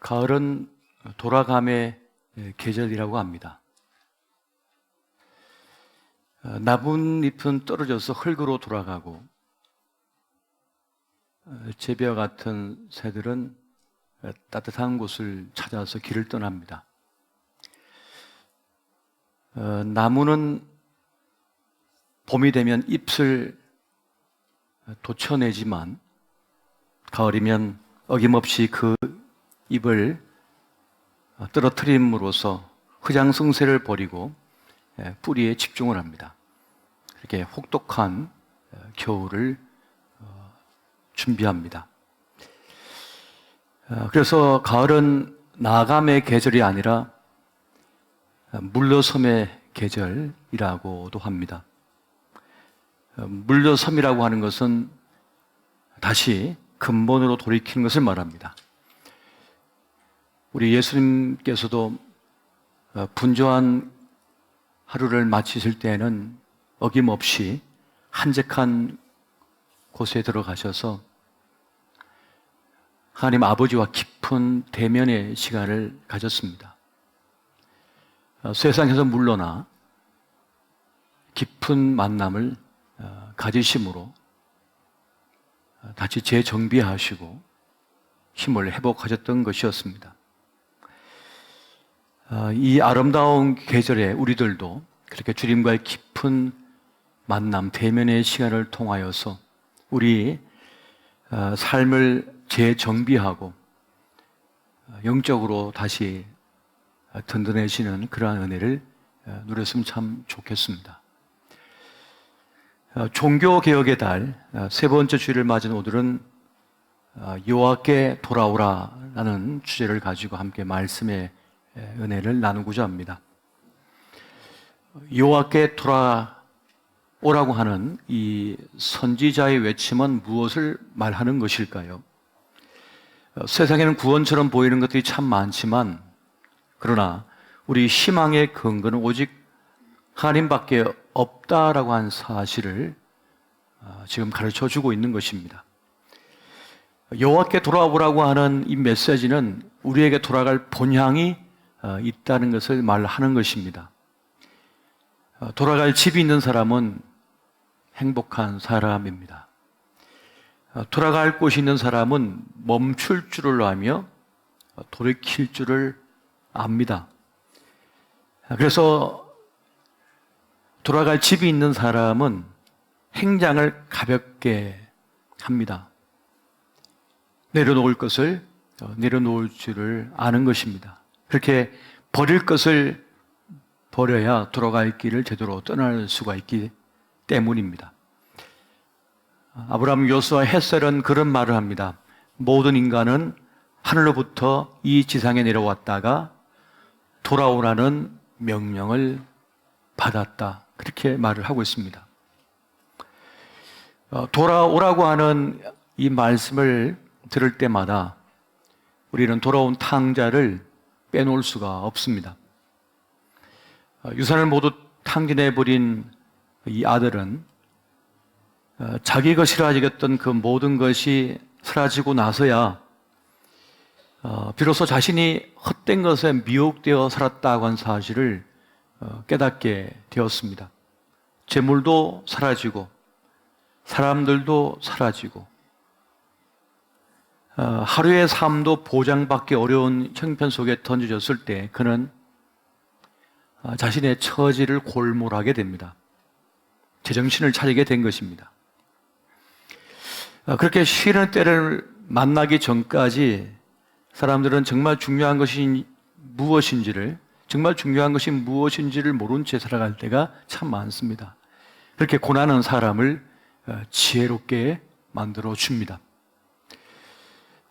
가을은 돌아감의 계절이라고 합니다. 나뭇잎은 떨어져서 흙으로 돌아가고 제비와 같은 새들은 따뜻한 곳을 찾아서 길을 떠납니다. 나무는 봄이 되면 잎을 돋쳐내지만 가을이면 어김없이 그 잎을 떨어뜨림으로써 흑양성세를 버리고 뿌리에 집중을 합니다. 이렇게 혹독한 겨울을 준비합니다. 그래서 가을은 나감의 계절이 아니라 물러섬의 계절이라고도 합니다. 물러섬이라고 하는 것은 다시 근본으로 돌이키는 것을 말합니다. 우리 예수님께서도 분주한 하루를 마치실 때에는 어김없이 한적한 곳에 들어가셔서 하나님 아버지와 깊은 대면의 시간을 가졌습니다. 세상에서 물러나 깊은 만남을 가지심으로 다시 재정비하시고 힘을 회복하셨던 것이었습니다. 이 아름다운 계절에 우리들도 그렇게 주님과의 깊은 만남, 대면의 시간을 통하여서 우리 삶을 재정비하고 영적으로 다시 든든해지는 그러한 은혜를 누렸으면 참 좋겠습니다. 종교개혁의 달 세 번째 주일을 맞은 오늘은 여호와께 돌아오라라는 주제를 가지고 함께 말씀의 은혜를 나누고자 합니다. 여호와께 돌아오라고 하는 이 선지자의 외침은 무엇을 말하는 것일까요? 세상에는 구원처럼 보이는 것들이 참 많지만 그러나 우리 희망의 근거는 오직 하나님밖에 없다라고 하는 사실을 지금 가르쳐주고 있는 것입니다. 여호와께 돌아오라고 하는 이 메시지는 우리에게 돌아갈 본향이 있다는 것을 말하는 것입니다. 돌아갈 집이 있는 사람은 행복한 사람입니다. 돌아갈 곳이 있는 사람은 멈출 줄을 아며 돌이킬 줄을 압니다. 그래서 돌아갈 집이 있는 사람은 행장을 가볍게 합니다. 내려놓을 것을 내려놓을 줄을 아는 것입니다. 그렇게 버릴 것을 버려야 돌아갈 길을 제대로 떠날 수가 있기 때문입니다. 아브라함, 요수와 헷셀은 그런 말을 합니다. 모든 인간은 하늘로부터 이 지상에 내려왔다가 돌아오라는 명령을 받았다. 그렇게 말을 하고 있습니다. 돌아오라고 하는 이 말씀을 들을 때마다 우리는 돌아온 탕자를 빼놓을 수가 없습니다. 유산을 모두 탕진해버린 이 아들은 자기 것이라 여겼던 그 모든 것이 사라지고 나서야 비로소 자신이 헛된 것에 미혹되어 살았다고 한 사실을 깨닫게 되었습니다. 재물도 사라지고 사람들도 사라지고 하루의 삶도 보장받기 어려운 형편 속에 던져졌을 때 그는 자신의 처지를 골몰하게 됩니다. 제정신을 차리게 된 것입니다. 그렇게 쉬는 때를 만나기 전까지 사람들은 정말 중요한 것이 무엇인지를 모른 채 살아갈 때가 참 많습니다. 그렇게 고난은 사람을 지혜롭게 만들어 줍니다.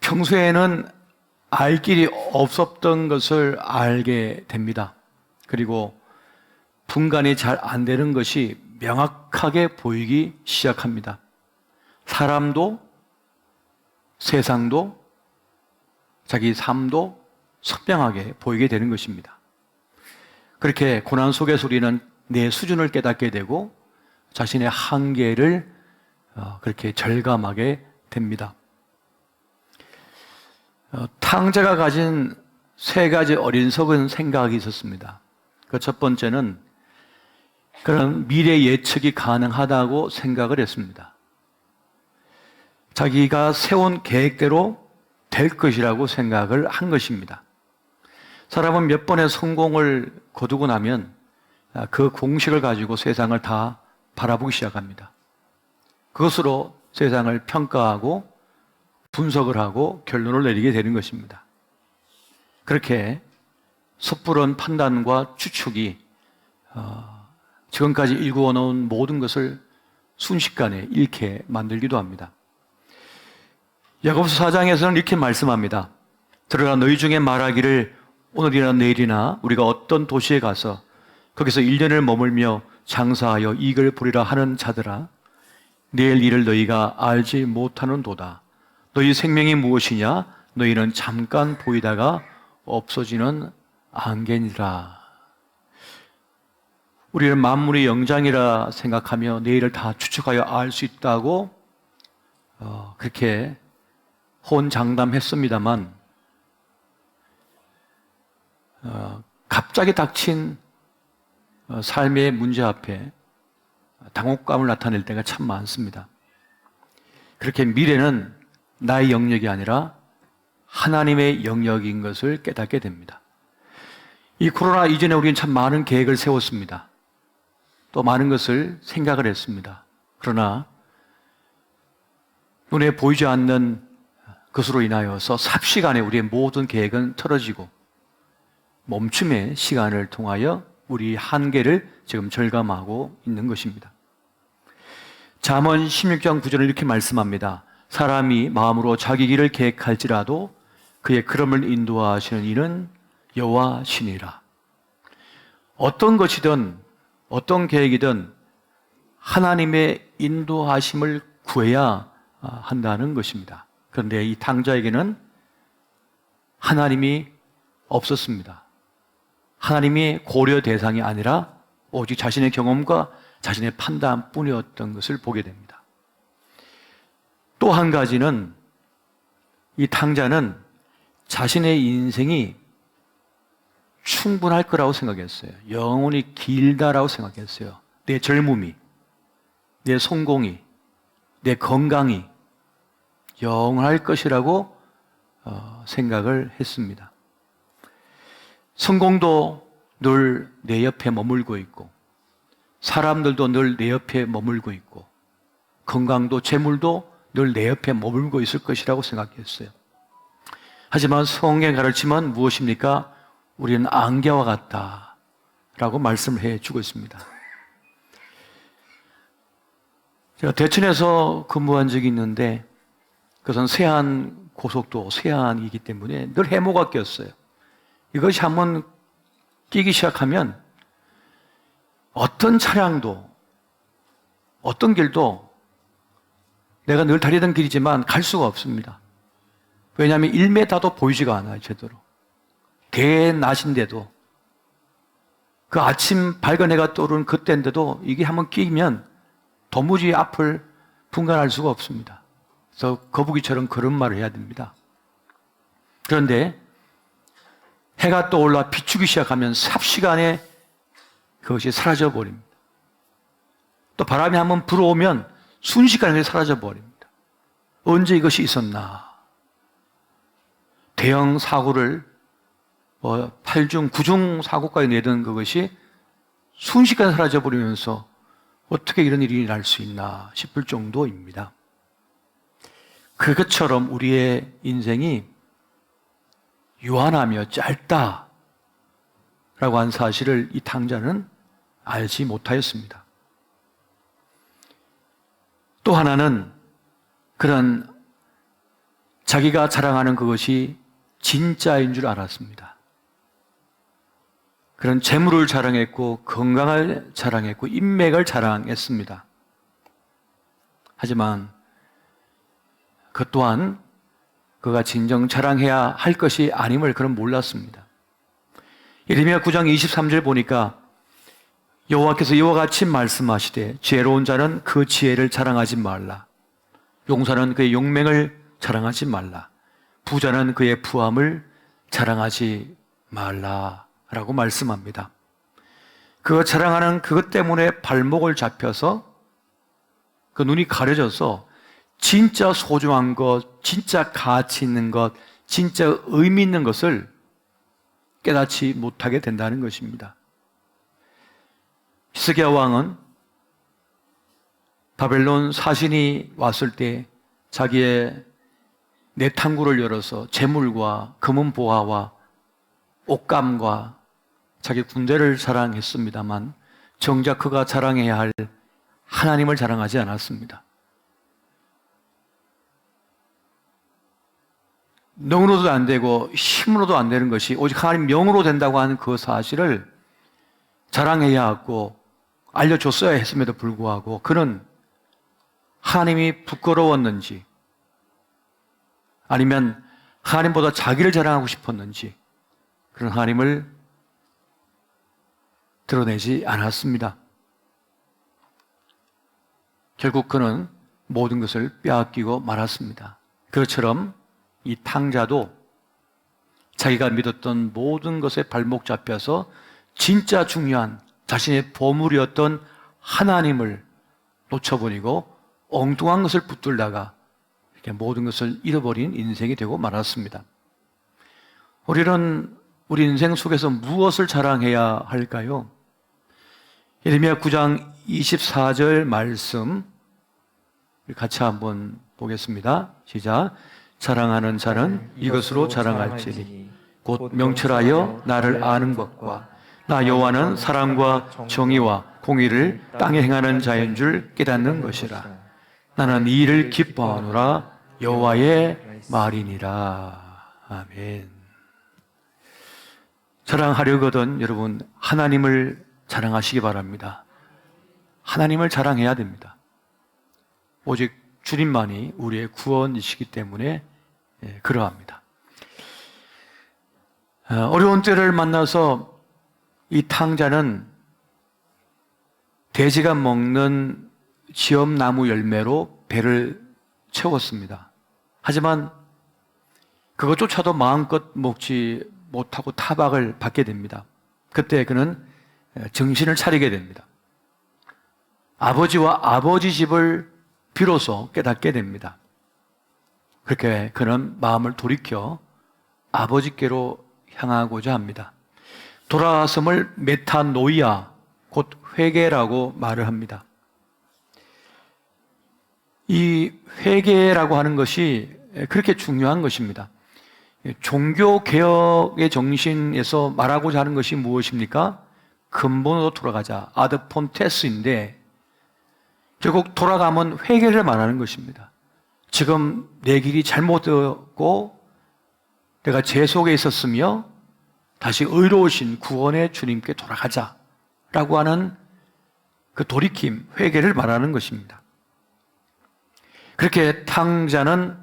평소에는 알 길이 없었던 것을 알게 됩니다. 그리고 분간이 잘 안 되는 것이 명확하게 보이기 시작합니다. 사람도, 세상도, 자기 삶도 선명하게 보이게 되는 것입니다. 그렇게 고난 속에서 우리는 내 수준을 깨닫게 되고 자신의 한계를 그렇게 절감하게 됩니다. 탕자가 가진 세 가지 어리석은 생각이 있었습니다. 그 첫 번째는 그런 미래 예측이 가능하다고 생각을 했습니다. 자기가 세운 계획대로 될 것이라고 생각을 한 것입니다. 사람은 몇 번의 성공을 거두고 나면 그 공식을 가지고 세상을 다 바라보기 시작합니다. 그것으로 세상을 평가하고 분석을 하고 결론을 내리게 되는 것입니다. 그렇게 섣부른 판단과 추측이 지금까지 일구어 놓은 모든 것을 순식간에 잃게 만들기도 합니다. 야고보서 4장에서는 이렇게 말씀합니다. 들어가 너희 중에 말하기를 오늘이나 내일이나 우리가 어떤 도시에 가서 거기서 1년을 머물며 장사하여 이익을 보리라 하는 자들아, 내일 일을 너희가 알지 못하는도다. 너희 생명이 무엇이냐? 너희는 잠깐 보이다가 없어지는 안개니라. 우리는 만물의 영장이라 생각하며 내일을 다 추측하여 알 수 있다고 그렇게 호언장담했습니다만 갑자기 닥친 삶의 문제 앞에 당혹감을 나타낼 때가 참 많습니다. 그렇게 미래는 나의 영역이 아니라 하나님의 영역인 것을 깨닫게 됩니다. 이 코로나 이전에 우리는 참 많은 계획을 세웠습니다. 또 많은 것을 생각을 했습니다. 그러나 눈에 보이지 않는 것으로 인하여서 삽시간에 우리의 모든 계획은 틀어지고 멈춤의 시간을 통하여 우리 한계를 지금 절감하고 있는 것입니다. 잠언 16장 9절은 이렇게 말씀합니다. 사람이 마음으로 자기 길을 계획할지라도 그의 걸음을 인도하시는 이는 여호와시니라. 어떤 것이든 어떤 계획이든 하나님의 인도하심을 구해야 한다는 것입니다. 그런데 이 탕자에게는 하나님이 없었습니다. 하나님이 고려 대상이 아니라 오직 자신의 경험과 자신의 판단뿐이었던 것을 보게 됩니다. 또 한 가지는 이 탕자는 자신의 인생이 충분할 거라고 생각했어요. 영혼이 길다라고 생각했어요. 내 젊음이, 내 성공이, 내 건강이 영원할 것이라고 생각을 했습니다. 성공도 늘 내 옆에 머물고 있고 사람들도 늘 내 옆에 머물고 있고 건강도 재물도 늘 내 옆에 머물고 있을 것이라고 생각했어요. 하지만 성경의 가르침은 무엇입니까? 우리는 안개와 같다라고 말씀을 해주고 있습니다. 제가 대천에서 근무한 적이 있는데 그것은 세안 고속도 세안이기 때문에 늘 해모가 꼈어요. 이것이 한번 끼기 시작하면 어떤 차량도 어떤 길도 내가 늘 다니던 길이지만 갈 수가 없습니다. 왜냐하면 1m도 보이지가 않아요. 제대로. 대낮인데도 그 아침 밝은 해가 떠오르는 그때인데도 이게 한번 끼면 도무지 앞을 분간할 수가 없습니다. 그래서 거북이처럼 걸음마를 해야 됩니다. 그런데 해가 떠올라 비추기 시작하면 삽시간에 그것이 사라져 버립니다. 또 바람이 한번 불어오면 순식간에 사라져 버립니다. 언제 이것이 있었나? 대형 사고를 8중, 9중 사고까지 내던 그것이 순식간에 사라져 버리면서 어떻게 이런 일이 날 수 있나 싶을 정도입니다. 그것처럼 우리의 인생이 유한하며 짧다라고 한 사실을 이 탕자는 알지 못하였습니다. 또 하나는 그런 자기가 자랑하는 그것이 진짜인 줄 알았습니다. 그런 재물을 자랑했고 건강을 자랑했고 인맥을 자랑했습니다. 하지만 그 또한 그가 진정 자랑해야 할 것이 아님을 그는 몰랐습니다. 예레미야 9장 23절 보니까 여호와께서 이와 같이 말씀하시되 지혜로운 자는 그 지혜를 자랑하지 말라. 용사는 그의 용맹을 자랑하지 말라. 부자는 그의 부함을 자랑하지 말라라고 말씀합니다. 그 자랑하는 그것 때문에 발목을 잡혀서 그 눈이 가려져서 진짜 소중한 것, 진짜 가치 있는 것, 진짜 의미 있는 것을 깨닫지 못하게 된다는 것입니다. 히스기야 왕은 바벨론 사신이 왔을 때 자기의 내탕구를 열어서 재물과 금은 보화와 옷감과 자기 군대를 자랑했습니다만 정작 그가 자랑해야 할 하나님을 자랑하지 않았습니다. 능으로도 안 되고 힘으로도 안 되는 것이 오직 하나님 명으로 된다고 하는 그 사실을 자랑해야 하고 알려줬어야 했음에도 불구하고 그는 하나님이 부끄러웠는지 아니면 하나님보다 자기를 자랑하고 싶었는지 그런 하나님을 드러내지 않았습니다. 결국 그는 모든 것을 빼앗기고 말았습니다. 그것처럼 이 탕자도 자기가 믿었던 모든 것에 발목 잡혀서 진짜 중요한 자신의 보물이었던 하나님을 놓쳐버리고 엉뚱한 것을 붙들다가 이렇게 모든 것을 잃어버린 인생이 되고 말았습니다. 우리는 우리 인생 속에서 무엇을 자랑해야 할까요? 예레미야 9장 24절 말씀 같이 한번 보겠습니다. 시작. 자랑하는 자는 이것으로 자랑할지니 곧 명철하여 나를 아는 것과 나 여호와는 사랑과 정의와 공의를 땅에 행하는 자인 줄 깨닫는 것이라. 나는 이 일을 기뻐하노라. 여호와의 말이니라. 아멘. 자랑하려거든 여러분 하나님을 자랑하시기 바랍니다. 하나님을 자랑해야 됩니다. 오직 주님만이 우리의 구원이시기 때문에 그러합니다. 어려운 때를 만나서 이 탕자는 돼지가 먹는 지엄나무 열매로 배를 채웠습니다. 하지만 그것조차도 마음껏 먹지 못하고 타박을 받게 됩니다. 그때 그는 정신을 차리게 됩니다. 아버지와 아버지 집을 비로소 깨닫게 됩니다. 그렇게 그는 마음을 돌이켜 아버지께로 향하고자 합니다. 돌아왔음을 메타노이아, 곧 회개라고 말을 합니다. 이 회개라고 하는 것이 그렇게 중요한 것입니다. 종교개혁의 정신에서 말하고자 하는 것이 무엇입니까? 근본으로 돌아가자. 아드폰테스인데 결국 돌아가면 회개를 말하는 것입니다. 지금 내 길이 잘못되었고 내가 죄 속에 있었으며 다시 의로우신 구원의 주님께 돌아가자라고 하는 그 돌이킴, 회개를 말하는 것입니다. 그렇게 탕자는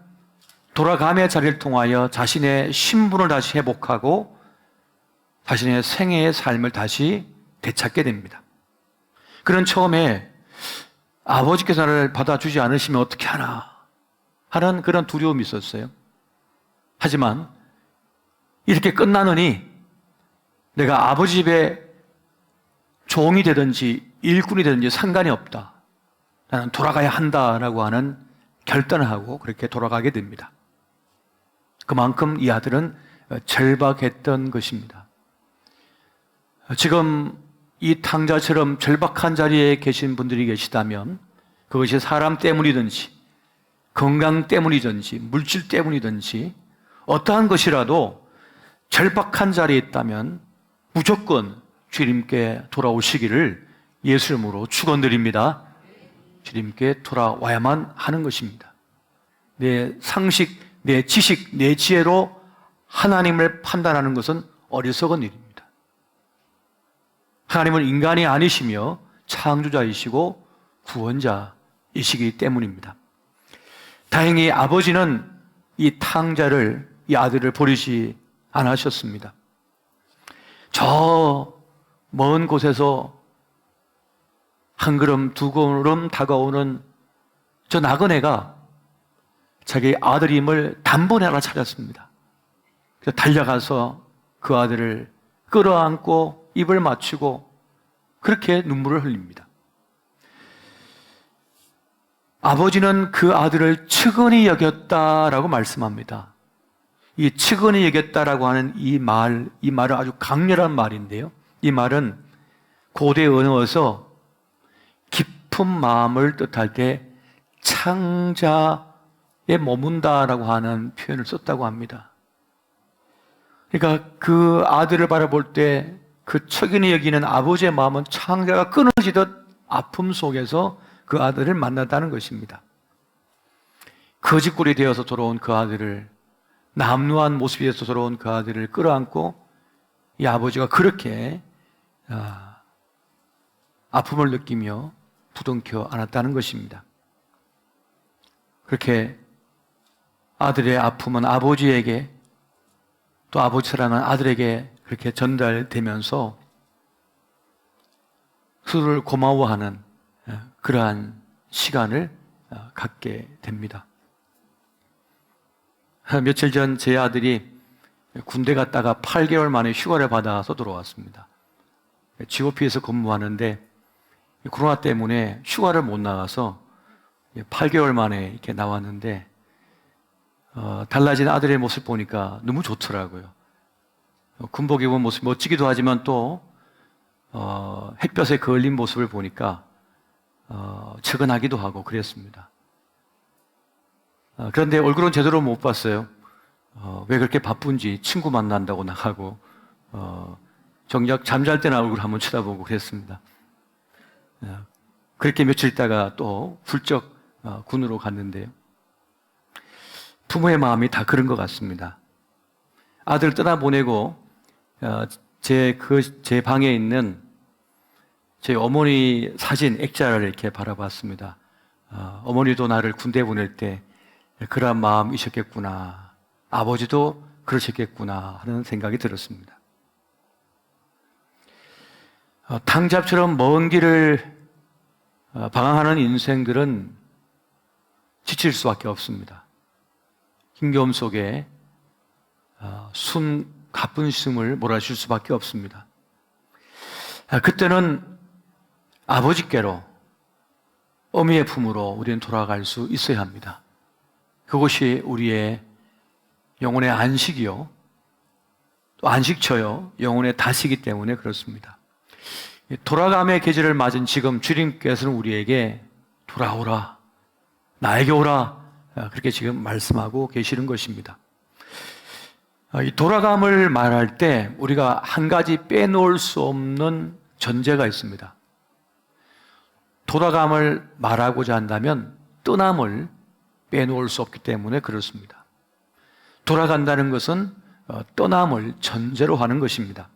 돌아감의 자리를 통하여 자신의 신분을 다시 회복하고 자신의 생애의 삶을 다시 되찾게 됩니다. 그는 처음에 아버지께서 나를 받아주지 않으시면 어떻게 하나 하는 그런 두려움이 있었어요. 하지만 이렇게 끝나느니 내가 아버지 집에 종이 되든지 일꾼이 되든지 상관이 없다. 나는 돌아가야 한다라고 하는 결단을 하고 그렇게 돌아가게 됩니다. 그만큼 이 아들은 절박했던 것입니다. 지금 이 탕자처럼 절박한 자리에 계신 분들이 계시다면 그것이 사람 때문이든지 건강 때문이든지 물질 때문이든지 어떠한 것이라도 절박한 자리에 있다면 무조건 주님께 돌아오시기를 예수 이름으로 축원드립니다. 주님께 돌아와야만 하는 것입니다. 내 상식, 내 지식, 내 지혜로 하나님을 판단하는 것은 어리석은 일입니다. 하나님은 인간이 아니시며 창조자이시고 구원자이시기 때문입니다. 다행히 아버지는 이 탕자를, 이 아들을 버리지 않으셨습니다. 저 먼 곳에서 한 걸음 두 걸음 다가오는 저 나그네가 자기 아들임을 단번에 알아차렸습니다. 그래서 달려가서 그 아들을 끌어안고 입을 맞추고 그렇게 눈물을 흘립니다. 아버지는 그 아들을 측은히 여겼다라고 말씀합니다. 이 측은히 여겼다라고 하는 이 말은 아주 강렬한 말인데요. 이 말은 고대 언어에서 깊은 마음을 뜻할 때 창자에 머문다라고 하는 표현을 썼다고 합니다. 그러니까 그 아들을 바라볼 때 그 측은히 여기는 아버지의 마음은 창자가 끊어지듯 아픔 속에서 그 아들을 만났다는 것입니다. 거짓골이 되어서 돌아온 그 아들을, 남루한 모습에서 돌아온 그 아들을 끌어안고 이 아버지가 그렇게 아픔을 느끼며 부둥켜 안았다는 것입니다. 그렇게 아들의 아픔은 아버지에게, 또 아버지 사랑은 아들에게 그렇게 전달되면서 서로를 고마워하는 그러한 시간을 갖게 됩니다. 며칠 전 제 아들이 군대 갔다가 8개월 만에 휴가를 받아서 돌아왔습니다. GOP에서 근무하는데 코로나 때문에 휴가를 못 나가서 8개월 만에 이렇게 나왔는데 달라진 아들의 모습 보니까 너무 좋더라고요. 군복 입은 모습 멋지기도 하지만 또 햇볕에 그을린 모습을 보니까 측은하기도 하고 그랬습니다. 그런데 얼굴은 제대로 못 봤어요. 왜 그렇게 바쁜지 친구 만난다고 나가고 정작 잠잘 때나 얼굴 한번 쳐다보고 그랬습니다. 그렇게 며칠 있다가 또 훌쩍 군으로 갔는데요. 부모의 마음이 다 그런 것 같습니다. 아들 떠나보내고 제 방에 있는 제 어머니 사진 액자를 이렇게 바라봤습니다. 어머니도 나를 군대 보낼 때 그런 마음이셨겠구나, 아버지도 그러셨겠구나 하는 생각이 들었습니다. 탕잡처럼 먼 길을 방황하는 인생들은 지칠 수밖에 없습니다. 힘겨움 속에 가쁜 숨을 몰아쉴 수밖에 없습니다. 그때는 아버지께로, 어미의 품으로 우리는 돌아갈 수 있어야 합니다. 그것이 우리의 영혼의 안식이요, 또 안식처요, 영혼의 다시기 때문에 그렇습니다. 돌아감의 계절을 맞은 지금 주님께서는 우리에게 돌아오라, 나에게 오라, 그렇게 지금 말씀하고 계시는 것입니다. 이 돌아감을 말할 때 우리가 한 가지 빼놓을 수 없는 전제가 있습니다. 돌아감을 말하고자 한다면 떠남을 빼놓을 수 없기 때문에 그렇습니다. 돌아간다는 것은 떠남을 전제로 하는 것입니다.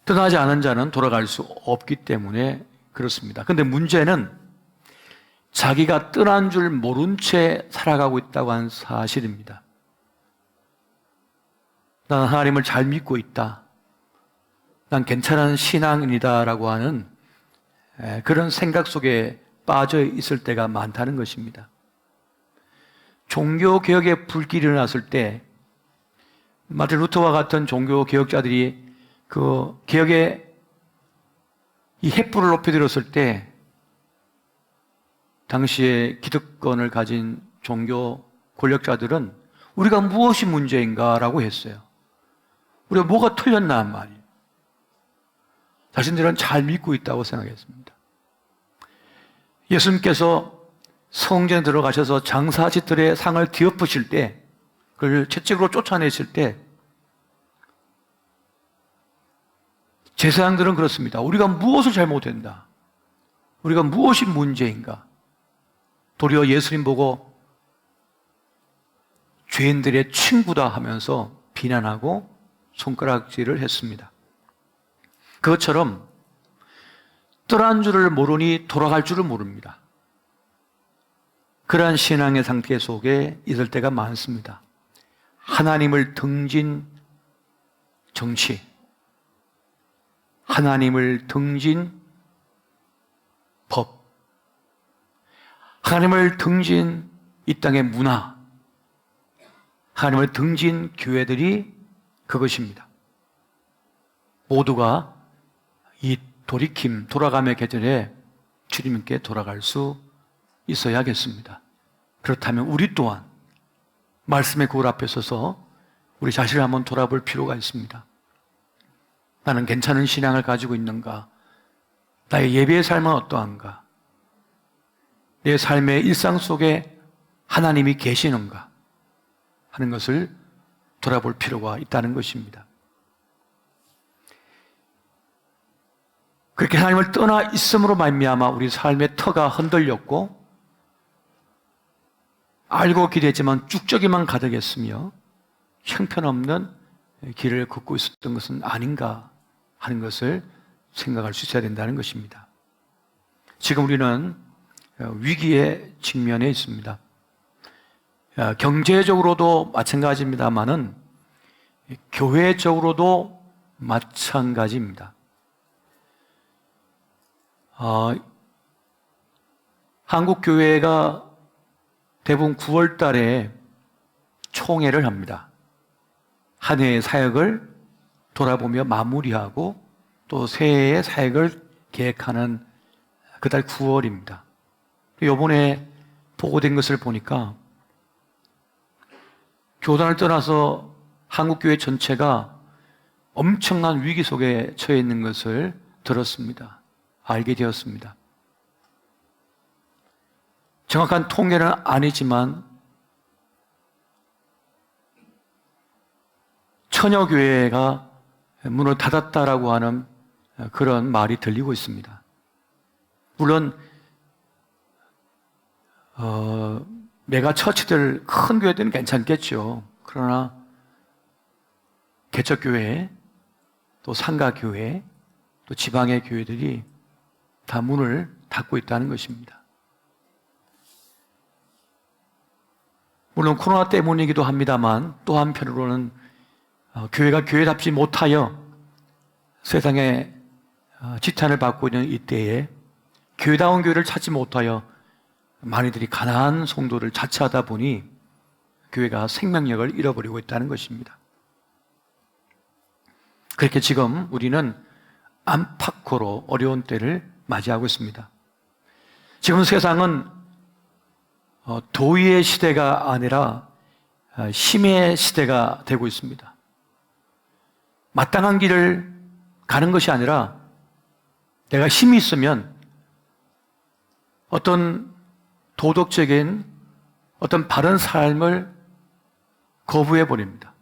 떠나지 않은 자는 돌아갈 수 없기 때문에 그렇습니다. 그런데 문제는 자기가 떠난 줄 모른 채 살아가고 있다고 하는 사실입니다. 나는 하나님을 잘 믿고 있다, 난 괜찮은 신앙인이다 라고 하는 그런 생각 속에 빠져 있을 때가 많다는 것입니다. 종교개혁의 불길이 일어났을 때 마틴 루터와 같은 종교개혁자들이 그 개혁의 이 횃불을 높여들었을 때 당시에 기득권을 가진 종교 권력자들은 우리가 무엇이 문제인가라고 했어요. 우리가 뭐가 틀렸나 말이에요. 자신들은 잘 믿고 있다고 생각했습니다. 예수님께서 성전에 들어가셔서 장사짓들의 상을 뒤엎으실 때, 그걸 채찍으로 쫓아내실 때 제사장들은 그렇습니다. 우리가 무엇을 잘못했나? 우리가 무엇이 문제인가? 도리어 예수님 보고 죄인들의 친구다 하면서 비난하고 손가락질을 했습니다. 그것처럼 떠난 줄을 모르니 돌아갈 줄을 모릅니다. 그러한 신앙의 상태 속에 있을 때가 많습니다. 하나님을 등진 정치, 하나님을 등진 법, 하나님을 등진 이 땅의 문화, 하나님을 등진 교회들이 그것입니다. 모두가 이 돌이킴, 돌아감의 계절에 주님께 돌아갈 수 있어야겠습니다. 그렇다면 우리 또한 말씀의 거울 앞에 서서 우리 자신을 한번 돌아볼 필요가 있습니다. 나는 괜찮은 신앙을 가지고 있는가? 나의 예배의 삶은 어떠한가? 내 삶의 일상 속에 하나님이 계시는가? 하는 것을 돌아볼 필요가 있다는 것입니다. 그렇게 하나님을 떠나 있음으로 말미암아 우리 삶의 터가 흔들렸고 알고 기대했지만 쭉저기만 가득했으며 형편없는 길을 걷고 있었던 것은 아닌가 하는 것을 생각할 수 있어야 된다는 것입니다. 지금 우리는 위기에 직면해 있습니다. 경제적으로도 마찬가지입니다만은 교회적으로도 마찬가지입니다. 한국 교회가 대부분 9월 달에 총회를 합니다. 한 해의 사역을 돌아보며 마무리하고 또 새해의 사역을 계획하는 그달 9월입니다. 이번에 보고된 것을 보니까 교단을 떠나서 한국교회 전체가 엄청난 위기 속에 처해 있는 것을 들었습니다. 알게 되었습니다. 정확한 통계는 아니지만 천여 교회가 문을 닫았다라고 하는 그런 말이 들리고 있습니다. 물론 메가 처치들, 큰 교회들은 괜찮겠죠. 그러나 개척교회, 또 상가교회, 또 지방의 교회들이 다 문을 닫고 있다는 것입니다. 물론 코로나 때문이기도 합니다만 또 한편으로는 교회가 교회답지 못하여 세상에 지탄을 받고 있는 이때에 교회다운 교회를 찾지 못하여 많이들이 가난한 성도를 자처하다 보니 교회가 생명력을 잃어버리고 있다는 것입니다. 그렇게 지금 우리는 안팎으로 어려운 때를 맞이하고 있습니다. 지금 세상은 도의의 시대가 아니라 힘의 시대가 되고 있습니다. 마땅한 길을 가는 것이 아니라 내가 힘이 있으면 어떤 도덕적인 어떤 바른 삶을 거부해 버립니다.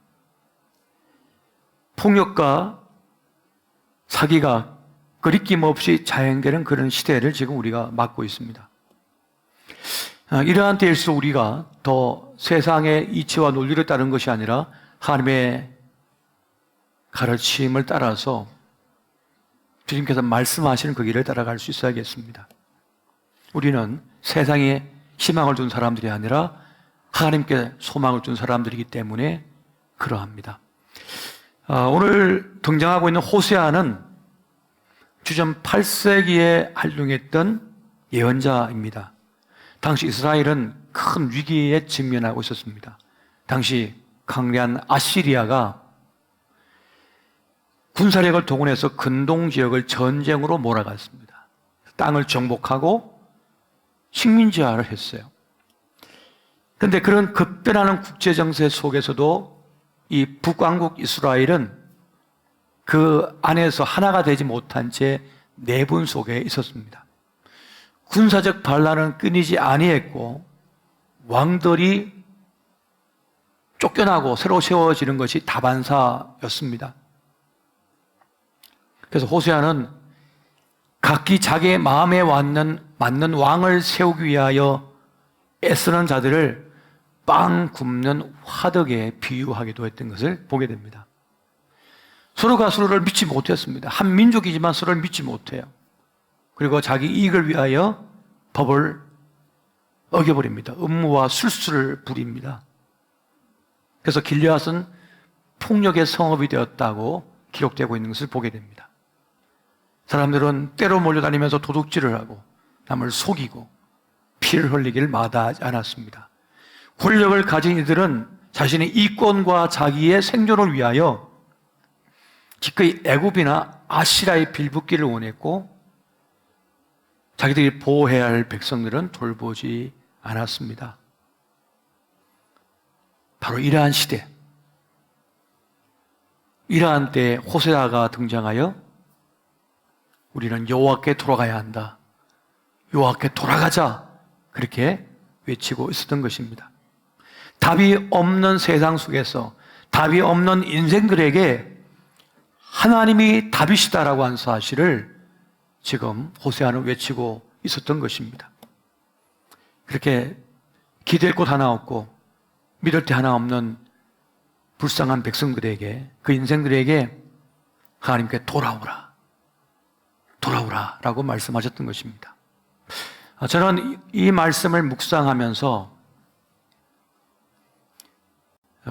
폭력과 사기가 거리낌 없이 자행되는 그런 시대를 지금 우리가 맞고 있습니다. 이러한 때일수록 우리가 더 세상의 이치와 논리를 따르는 것이 아니라 하나님의 가르침을 따라서 주님께서 말씀하시는 그 길을 따라갈 수 있어야겠습니다. 우리는 세상에 희망을 둔 사람들이 아니라 하나님께 소망을 둔 사람들이기 때문에 그러합니다. 오늘 등장하고 있는 호세아는 주전 8세기에 활동했던 예언자입니다. 당시 이스라엘은 큰 위기에 직면하고 있었습니다. 당시 강대한 아시리아가 군사력을 동원해서 근동 지역을 전쟁으로 몰아갔습니다. 땅을 정복하고 식민지화를 했어요. 그런데 그런 급변하는 국제정세 속에서도 이 북왕국 이스라엘은 그 안에서 하나가 되지 못한 채 내분 속에 있었습니다. 군사적 반란은 끊이지 아니했고 왕들이 쫓겨나고 새로 세워지는 것이 다반사였습니다. 그래서 호세아는 각기 자기의 마음에 맞는 왕을 세우기 위하여 애쓰는 자들을 빵 굽는 화덕에 비유하기도 했던 것을 보게 됩니다. 서로가 서로를 믿지 못했습니다. 한 민족이지만 서로를 믿지 못해요. 그리고 자기 이익을 위하여 법을 어겨버립니다. 음모와 술수를 부립니다. 그래서 길르앗은 폭력의 성읍이 되었다고 기록되고 있는 것을 보게 됩니다. 사람들은 때로 몰려다니면서 도둑질을 하고 남을 속이고 피를 흘리기를 마다하지 않았습니다. 권력을 가진 이들은 자신의 이권과 자기의 생존을 위하여 기꺼이 애굽이나 아시라의 빌붙기를 원했고 자기들이 보호해야 할 백성들은 돌보지 않았습니다. 바로 이러한 시대, 이러한 때에 호세아가 등장하여 우리는 여호와께 돌아가야 한다, 여호와께 돌아가자, 그렇게 외치고 있었던 것입니다. 답이 없는 세상 속에서, 답이 없는 인생들에게 하나님이 답이시다라고 하는 사실을 지금 호세아는 외치고 있었던 것입니다. 그렇게 기댈 곳 하나 없고 믿을 데 하나 없는 불쌍한 백성들에게, 그 인생들에게 하나님께 돌아오라, 돌아오라 라고 말씀하셨던 것입니다. 저는 이 말씀을 묵상하면서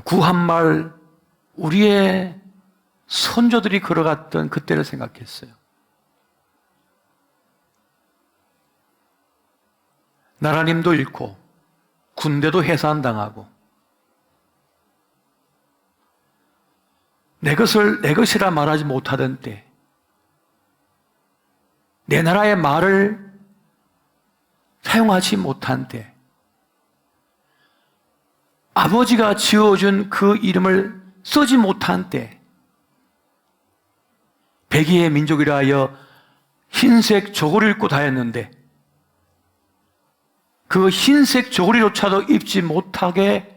구한말 우리의 선조들이 걸어갔던 그때를 생각했어요. 나라님도 잃고 군대도 해산당하고 내 것을 내 것이라 말하지 못하던 때, 내 나라의 말을 사용하지 못한 때, 아버지가 지어준 그 이름을 쓰지 못한 때, 백의의 민족이라 하여 흰색 저고리를 입고 다녔는데 그 흰색 저고리조차도 입지 못하게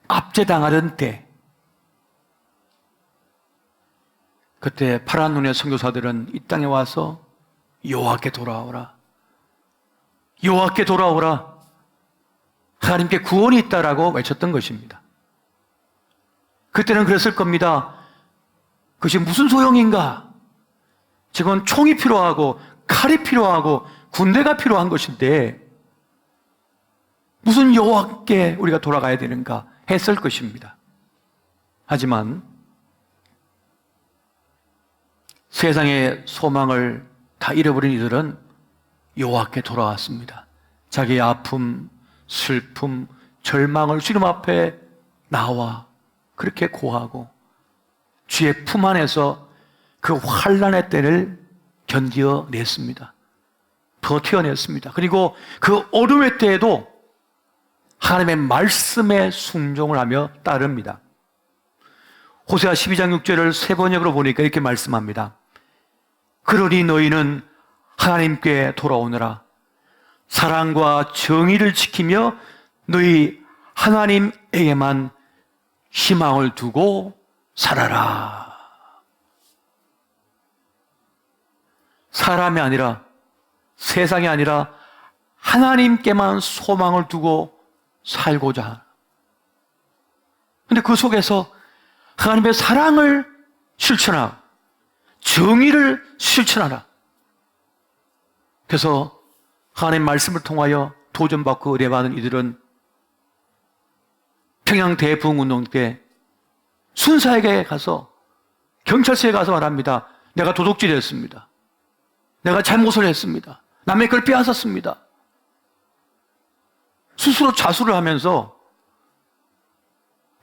압제당하던 때, 그때 파란 눈의 선교사들은 이 땅에 와서 여호와께 돌아오라, 여호와께 돌아오라, 하나님께 구원이 있다라고 외쳤던 것입니다. 그때는 그랬을 겁니다. 그것이 무슨 소용인가? 지금 총이 필요하고 칼이 필요하고 군대가 필요한 것인데 무슨 여호와께 우리가 돌아가야 되는가 했을 것입니다. 하지만 세상의 소망을 다 잃어버린 이들은 여호와께 돌아왔습니다. 자기의 아픔, 슬픔, 절망을 주님 앞에 나와 그렇게 고하고 주의 품 안에서 그 환난의 때를 견뎌냈습니다. 버텨냈습니다. 그리고 그 어둠의 때에도 하나님의 말씀에 순종을 하며 따릅니다. 호세아 12장 6절을 세 번역으로 보니까 이렇게 말씀합니다. 그러니 너희는 하나님께 돌아오느라 사랑과 정의를 지키며 너희 하나님에게만 희망을 두고 살아라. 사람이 아니라, 세상이 아니라 하나님께만 소망을 두고 살고자. 그런데 그 속에서 하나님의 사랑을 실천하라, 정의를 실천하라. 그래서 하나님의 말씀을 통하여 도전받고 의뢰받은 이들은 평양 대부흥운동 때 순사에게 가서, 경찰서에 가서 말합니다. 내가 도둑질했습니다. 내가 잘못을 했습니다. 남의 걸 빼앗았습니다. 스스로 자수를 하면서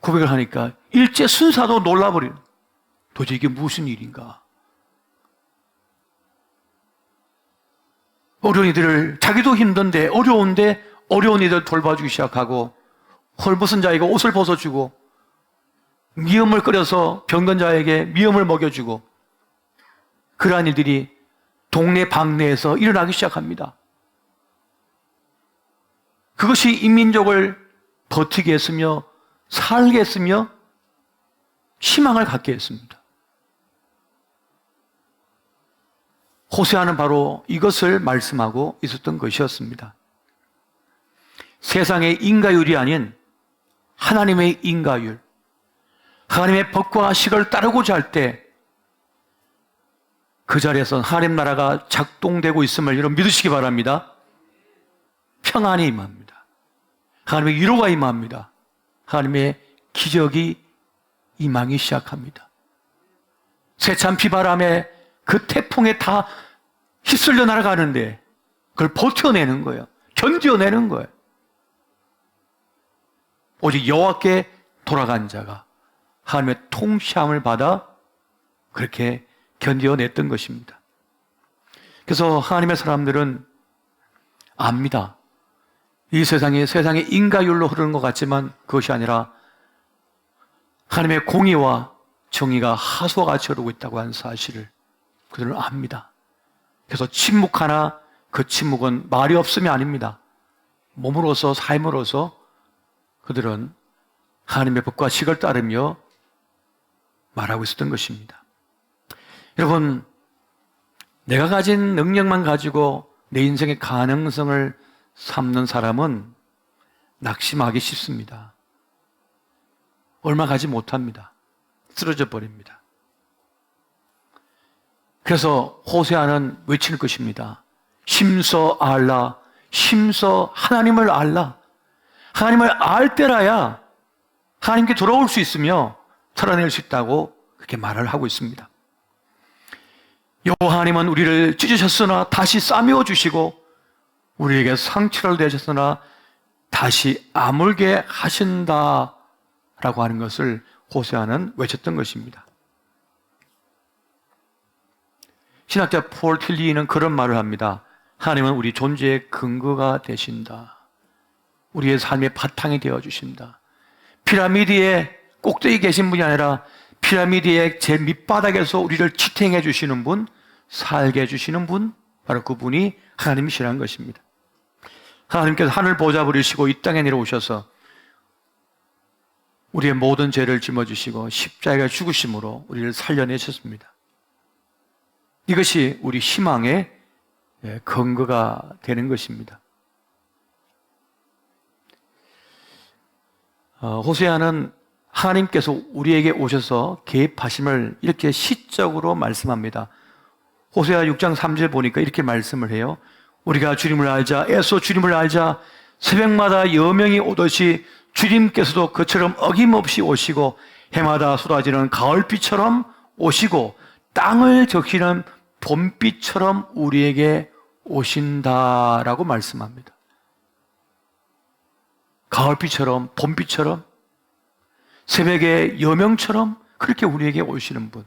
고백을 하니까 일제 순사도 놀라버리는, 도대체 이게 무슨 일인가. 어려운 이들을, 자기도 힘든데 어려운데 어려운 이들 돌봐주기 시작하고, 헐벗은 자에게 옷을 벗어주고, 미음을 끓여서 병든 자에게 미음을 먹여주고, 그러한 일들이 동네 방내에서 일어나기 시작합니다. 그것이 인민족을 버티게 했으며 살게 했으며 희망을 갖게 했습니다. 호세아는 바로 이것을 말씀하고 있었던 것이었습니다. 세상의 인가율이 아닌 하나님의 인가율, 하나님의 법과 식을 따르고자 할 때 그 자리에서 하나님 나라가 작동되고 있음을 여러분 믿으시기 바랍니다. 평안이 임합니다. 하나님의 위로가 임합니다. 하나님의 기적이 임하기 시작합니다. 세찬 비바람에 그 태풍에 다 휩쓸려 날아가는데 그걸 버텨내는 거예요. 견뎌내는 거예요. 오직 여호와께 돌아간 자가 하나님의 통치함을 받아 그렇게 견뎌냈던 것입니다. 그래서 하나님의 사람들은 압니다. 이 세상이 인가율로 흐르는 것 같지만 그것이 아니라 하나님의 공의와 정의가 하수와 같이 흐르고 있다고 하는 사실을 그들은 압니다. 그래서 침묵하나 그 침묵은 말이 없음이 아닙니다. 몸으로서 삶으로서 그들은 하나님의 법과 식을 따르며 말하고 있었던 것입니다. 여러분, 내가 가진 능력만 가지고 내 인생의 가능성을 삼는 사람은 낙심하기 쉽습니다. 얼마 가지 못합니다. 쓰러져 버립니다. 그래서 호세아는 외칠 것입니다. 힘써 알라, 힘써 하나님을 알라. 하나님을 알 때라야 하나님께 돌아올 수 있으며 살아낼 수 있다고 그렇게 말을 하고 있습니다. 여호와 하나님은 우리를 찢으셨으나 다시 싸매어 주시고 우리에게 상처를 내셨으나 다시 아물게 하신다라고 하는 것을 호세아는 외쳤던 것입니다. 신학자 폴 틸리는 그런 말을 합니다. 하나님은 우리 존재의 근거가 되신다. 우리의 삶의 바탕이 되어주신다. 피라미드의 꼭대기 계신 분이 아니라 피라미드의 제일 밑바닥에서 우리를 지탱해 주시는 분, 살게 해주시는 분, 바로 그분이 하나님이시라는 것입니다. 하나님께서 하늘 보좌 버리시고 이 땅에 내려오셔서 우리의 모든 죄를 짊어지시고 십자가에 죽으심으로 우리를 살려내셨습니다. 이것이 우리 희망의 근거가 되는 것입니다. 호세아는 하나님께서 우리에게 오셔서 개입하심을 이렇게 시적으로 말씀합니다. 호세아 6장 3절 보니까 이렇게 말씀을 해요. 우리가 주님을 알자, 애써 주님을 알자. 새벽마다 여명이 오듯이 주님께서도 그처럼 어김없이 오시고 해마다 쏟아지는 가을비처럼 오시고 땅을 적시는 봄비처럼 우리에게 오신다라고 말씀합니다. 가을비처럼, 봄비처럼, 새벽의 여명처럼 그렇게 우리에게 오시는 분,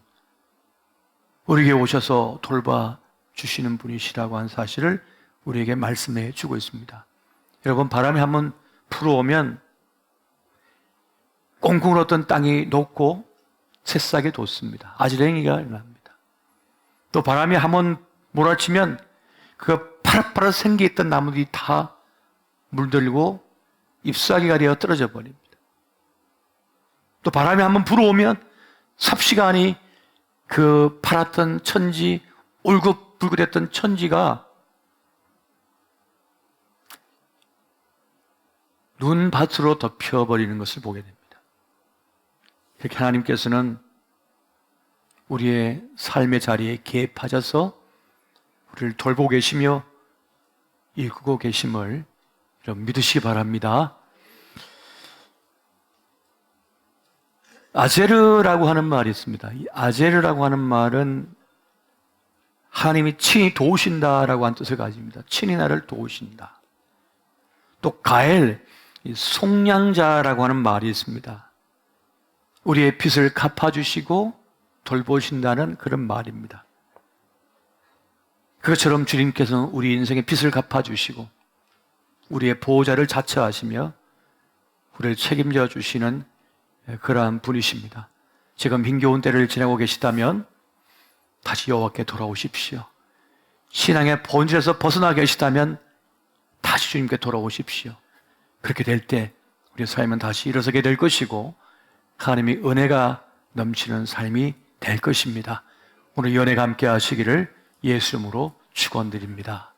우리에게 오셔서 돌봐주시는 분이시라고 하는 사실을 우리에게 말씀해 주고 있습니다. 여러분, 바람이 한번 불어오면 꽁꽁 얼었던 땅이 녹고 새싹이 돋습니다. 아지랭이가 일어납니다. 또 바람이 한번 몰아치면 그 파릇파릇 생기있던 나무들이 다 물들고 잎사귀가 되어 떨어져 버립니다. 또 바람이 한번 불어오면 삽시간이 그 파랗던 천지, 울긋불긋했던 천지가 눈밭으로 덮여버리는 것을 보게 됩니다. 이렇게 하나님께서는 우리의 삶의 자리에 개입하셔서 우리를 돌보고 계시며 이끌고 계심을 좀 믿으시기 바랍니다. 아제르라고 하는 말이 있습니다. 이 아제르라고 하는 말은 하나님이 친히 도우신다라고 하는 뜻을 가집니다. 친히 나를 도우신다. 또 가엘, 속량자라고 하는 말이 있습니다. 우리의 빚을 갚아주시고 돌보신다는 그런 말입니다. 그것처럼 주님께서는 우리 인생의 빚을 갚아주시고 우리의 보호자를 자처하시며 우리를 책임져 주시는 그러한 분이십니다. 지금 힘겨운 때를 지내고 계시다면 다시 여호와께 돌아오십시오. 신앙의 본질에서 벗어나 계시다면 다시 주님께 돌아오십시오. 그렇게 될 때 우리의 삶은 다시 일어서게 될 것이고 하나님의 은혜가 넘치는 삶이 될 것입니다. 오늘 이 은혜가 함께 하시기를 예수 이름으로 축원드립니다.